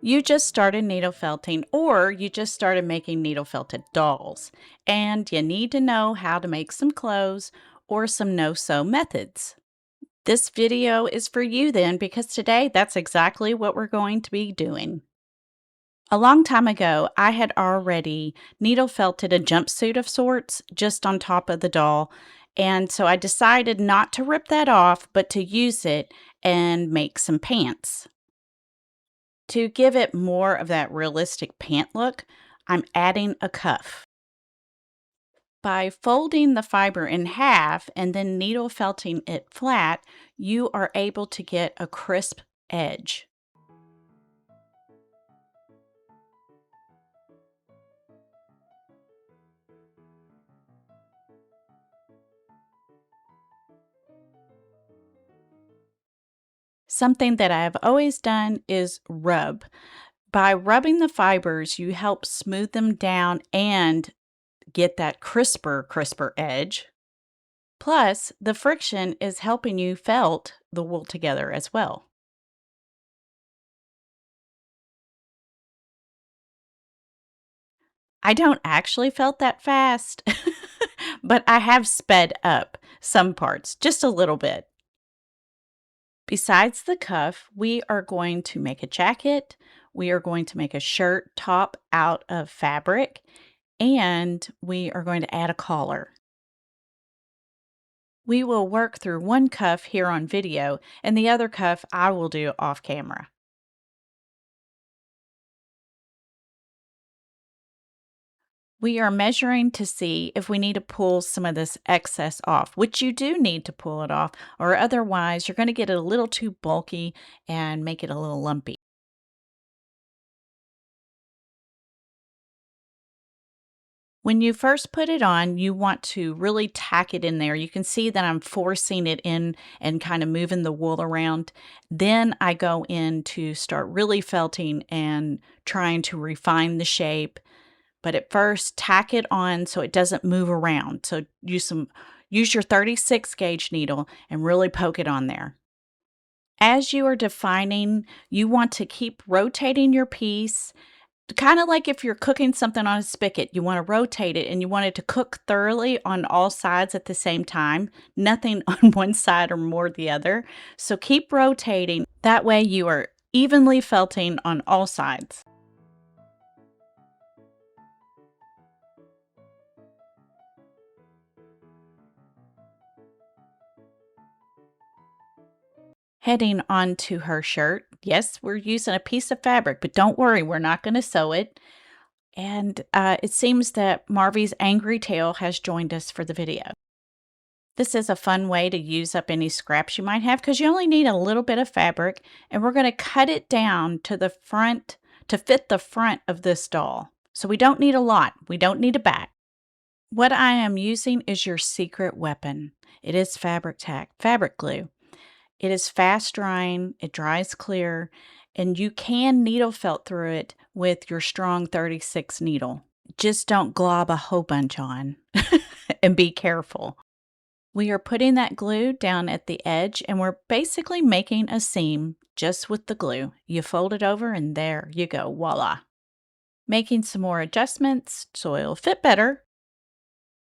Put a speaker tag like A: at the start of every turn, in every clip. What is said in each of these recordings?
A: You just started needle felting, or you just started making needle felted dolls, and you need to know how to make some clothes or some no-sew methods. This video is for you then, because today that's exactly what we're going to be doing. A long time ago, I had already needle felted a jumpsuit of sorts just on top of the doll, and so I decided not to rip that off, but to use it and make some pants. To give it more of that realistic pant look, I'm adding a cuff. By folding the fiber in half and then needle felting it flat, you are able to get a crisp edge. Something that I've always done is rub. By rubbing the fibers, you help smooth them down and get that crisper edge. Plus, the friction is helping you felt the wool together as well. I don't actually felt that fast, but I have sped up some parts just a little bit. Besides the cuff, we are going to make a jacket. We are going to make a shirt top out of fabric, and we are going to add a collar. We will work through one cuff here on video, and the other cuff I will do off camera. We are measuring to see if we need to pull some of this excess off, which you do need to pull it off, or otherwise you're going to get it a little too bulky and make it a little lumpy. When you first put it on, you want to really tack it in there. You can see that I'm forcing it in and kind of moving the wool around. Then I go in to start really felting and trying to refine the shape. But at first, tack it on so it doesn't move around. So use your 36 gauge needle and really poke it on there. As you are defining, you want to keep rotating your piece. Kind of like if you're cooking something on a spigot, you want to rotate it and you want it to cook thoroughly on all sides at the same time, nothing on one side or more the other. So keep rotating. That way you are evenly felting on all sides. Heading on to her shirt. Yes, we're using a piece of fabric, but don't worry, we're not going to sew it. And it seems that Marvy's angry tail has joined us for the video. This is a fun way to use up any scraps you might have because you only need a little bit of fabric, and we're going to cut it down to the front to fit the front of this doll. So we don't need a lot. We don't need a back. What I am using is your secret weapon. It is fabric tack, fabric glue. It is fast drying, it dries clear, and you can needle felt through it with your strong 36 needle. Just don't glob a whole bunch on and be careful. We are putting that glue down at the edge and we're basically making a seam just with the glue. You fold it over and there you go, voila. Making some more adjustments so it'll fit better.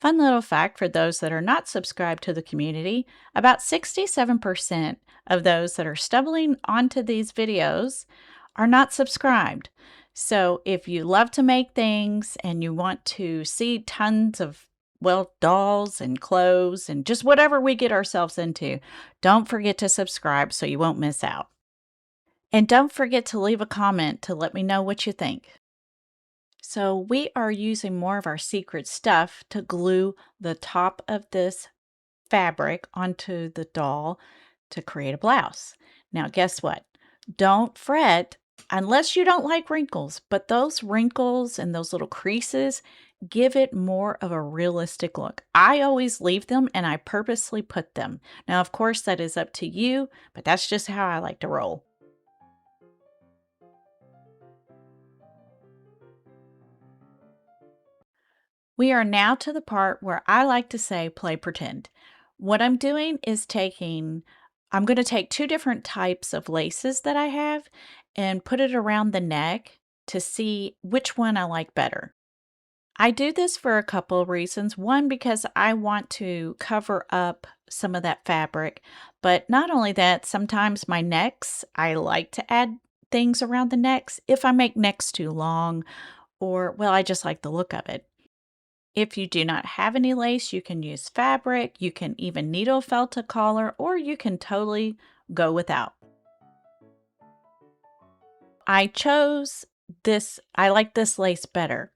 A: Fun little fact for those that are not subscribed to the community, about 67% of those that are stumbling onto these videos are not subscribed. So if you love to make things and you want to see tons of, well, dolls and clothes and just whatever we get ourselves into, don't forget to subscribe so you won't miss out. And don't forget to leave a comment to let me know what you think. So we are using more of our secret stuff to glue the top of this fabric onto the doll to create a blouse. Now, guess what? Don't fret unless you don't like wrinkles, but those wrinkles and those little creases give it more of a realistic look. I always leave them and I purposely put them. Now, of course, that is up to you, but that's just how I like to roll. We are now to the part where I like to say play pretend. What I'm doing is I'm going to take two different types of laces that I have, and put it around the neck to see which one I like better. I do this for a couple of reasons. One, because I want to cover up some of that fabric, but not only that, sometimes my necks, I like to add things around the necks if I make necks too long or, well, I just like the look of it. If you do not have any lace, you can use fabric, you can even needle felt a collar, or you can totally go without. I chose this, I like this lace better,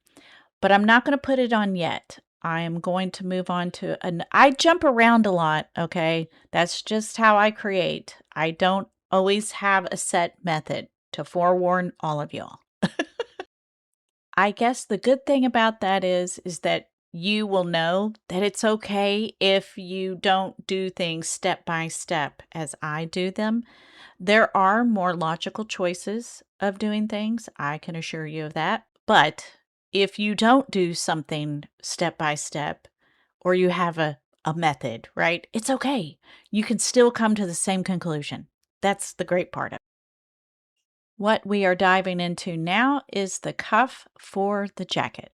A: but I'm not going to put it on yet. I am going to move on to I jump around a lot, okay? That's just how I create. I don't always have a set method to forewarn all of y'all. I guess the good thing about that is that you will know that it's okay if you don't do things step by step as I do them. There are more logical choices of doing things, I can assure you of that. But if you don't do something step by step or you have a method, right? It's okay. You can still come to the same conclusion. That's the great part of it. What we are diving into now is the cuff for the jacket.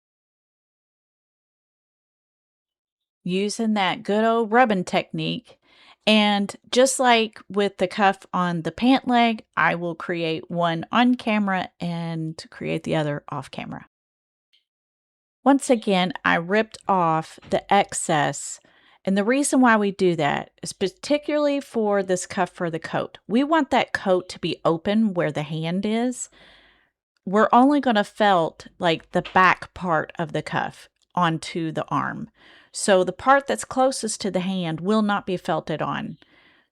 A: Using that good old rubbing technique. And just like with the cuff on the pant leg, I will create one on camera and create the other off camera. Once again, I ripped off the excess. And the reason why we do that is particularly for this cuff for the coat. We want that coat to be open where the hand is. We're only going to felt like the back part of the cuff onto the arm. So the part that's closest to the hand will not be felted on.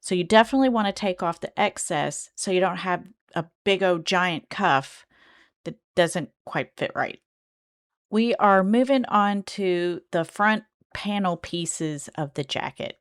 A: So you definitely want to take off the excess so you don't have a big old giant cuff that doesn't quite fit right. We are moving on to the front panel pieces of the jacket.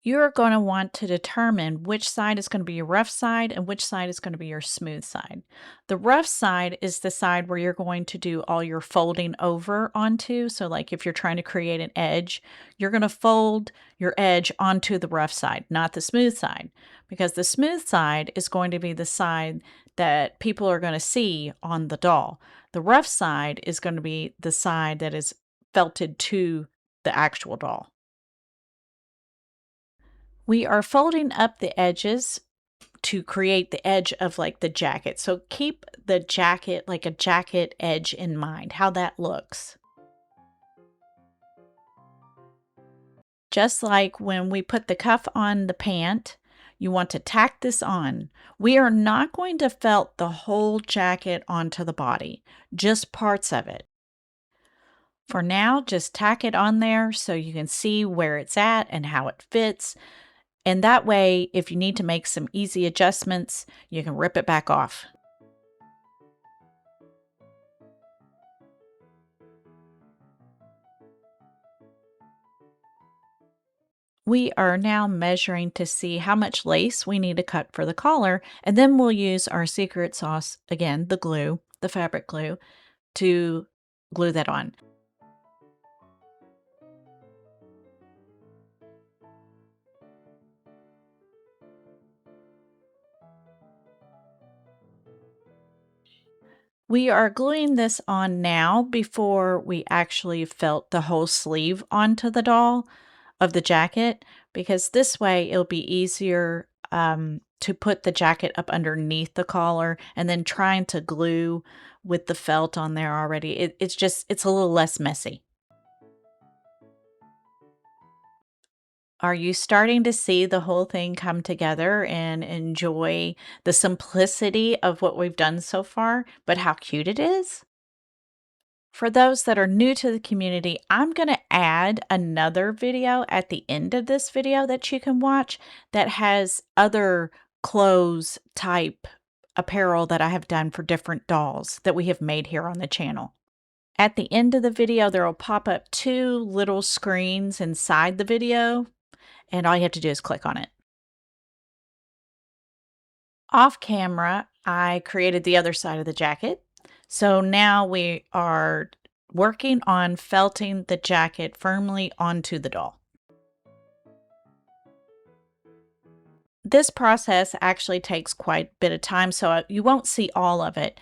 A: You're going to want to determine which side is going to be your rough side and which side is going to be your smooth side. The rough side is the side where you're going to do all your folding over onto. So, like if you're trying to create an edge, you're going to fold your edge onto the rough side, not the smooth side, because the smooth side is going to be the side that people are going to see on the doll. The rough side is going to be the side that is felted to the actual doll. We are folding up the edges to create the edge of like the jacket. So keep the jacket like a jacket edge in mind, how that looks. Just like when we put the cuff on the pant, you want to tack this on. We are not going to felt the whole jacket onto the body, just parts of it. For now, just tack it on there so you can see where it's at and how it fits. And that way, if you need to make some easy adjustments, you can rip it back off. We are now measuring to see how much lace we need to cut for the collar, and then we'll use our secret sauce, again, the glue, the fabric glue, to glue that on. We are gluing this on now before we actually felt the whole sleeve onto the doll of the jacket, because this way it'll be easier to put the jacket up underneath the collar and then trying to glue with the felt on there already. It's a little less messy. Are you starting to see the whole thing come together and enjoy the simplicity of what we've done so far, but how cute it is? For those that are new to the community, I'm going to add another video at the end of this video that you can watch that has other clothes type apparel that I have done for different dolls that we have made here on the channel. At the end of the video, there will pop up two little screens inside the video, and all you have to do is click on it. Off camera, I created the other side of the jacket. So now we are working on felting the jacket firmly onto the doll. This process actually takes quite a bit of time, so you won't see all of it.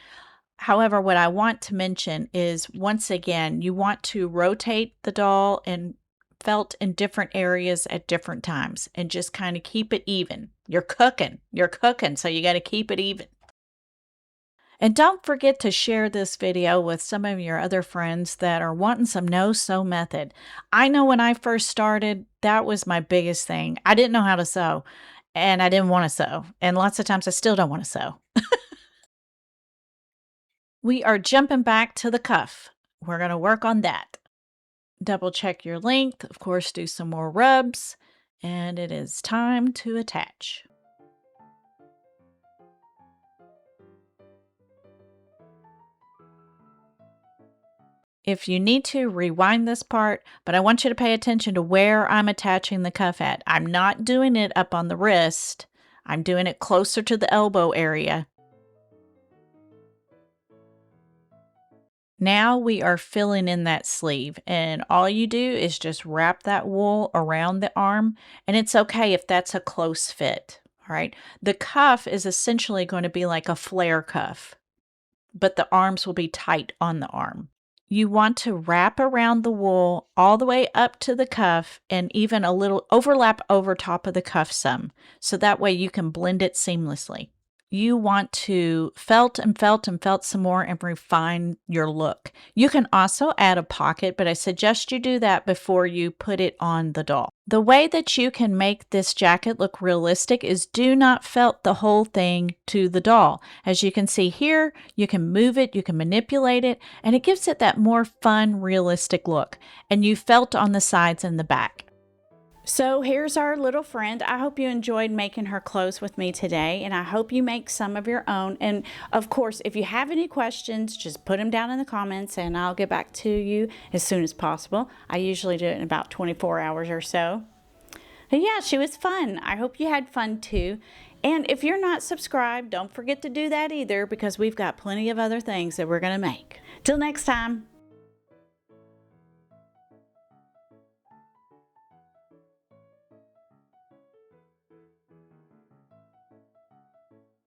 A: However, what I want to mention is, once again, you want to rotate the doll and felt in different areas at different times and just kind of keep it even. You're cooking, so you got to keep it even. And don't forget to share this video with some of your other friends that are wanting some no-sew method. I know when I first started, that was my biggest thing. I didn't know how to sew, and I didn't want to sew. And lots of times I still don't want to sew. We are jumping back to the cuff. We're going to work on that. Double check your length, of course, do some more rubs, and it is time to attach. If you need to, rewind this part, but I want you to pay attention to where I'm attaching the cuff at. I'm not doing it up on the wrist. I'm doing it closer to the elbow area. Now we are filling in that sleeve, and all you do is just wrap that wool around the arm, and it's okay if that's a close fit. All right. The cuff is essentially going to be like a flare cuff, but the arms will be tight on the arm. You want to wrap around the wool all the way up to the cuff and even a little overlap over top of the cuff some, so that way you can blend it seamlessly. You want to felt and felt and felt some more and refine your look. You can also add a pocket, but I suggest you do that before you put it on the doll. The way that you can make this jacket look realistic is do not felt the whole thing to the doll. As you can see here, you can move it, you can manipulate it, and it gives it that more fun, realistic look. And you felt on the sides and the back. So here's our little friend. I hope you enjoyed making her clothes with me today, and I hope you make some of your own. And of course, if you have any questions, just put them down in the comments and I'll get back to you as soon as possible. I usually do it in about 24 hours or so. But yeah, she was fun. I hope you had fun too. And if you're not subscribed, don't forget to do that either, because we've got plenty of other things that we're going to make. Till next time.